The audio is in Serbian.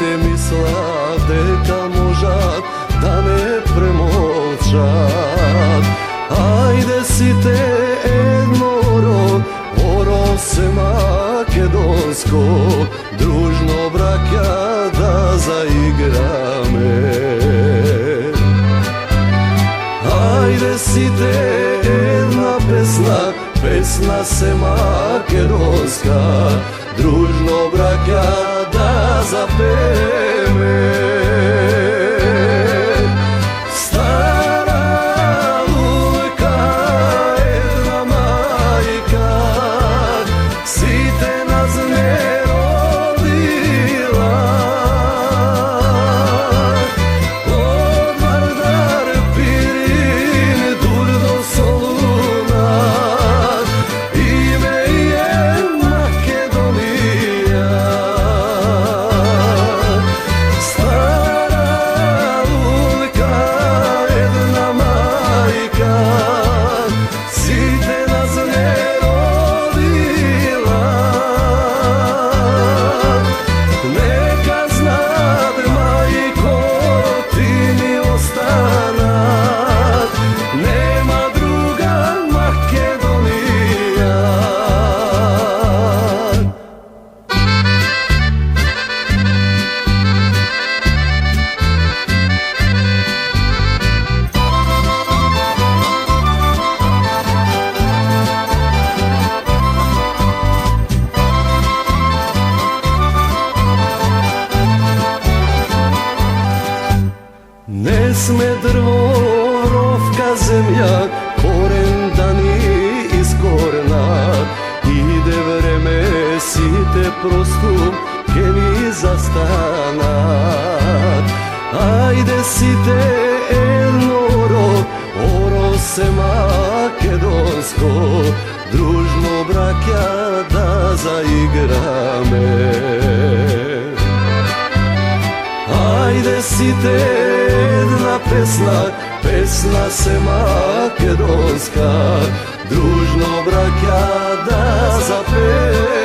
te misla deka možat da ne premolčat. Ajde si te Edmoro, oro se makedonsko, družno brakja da zaigrame. Ajde si te jedna pesna se makedonska, družno brakja da zapeme. Stara lulka jedna majka, si te nas ne rodila. Od Vardar Pirin dur do Soluna, ime je Makedonija. Stara lulka jedna majka, si te nas ne rodila. Neka znad majko ti mi ostanak, nema druga Makedonija. Ne sme drvo rovka zemlja, koren da ni iskornat. Ide vreme si te prostum ke ni zastanat. Ajde si te Elnoro, oro se makedonsko, družno brakja da zaigrame. Ajde si te jedna pesna se makedonska, družno brakja da zapeme.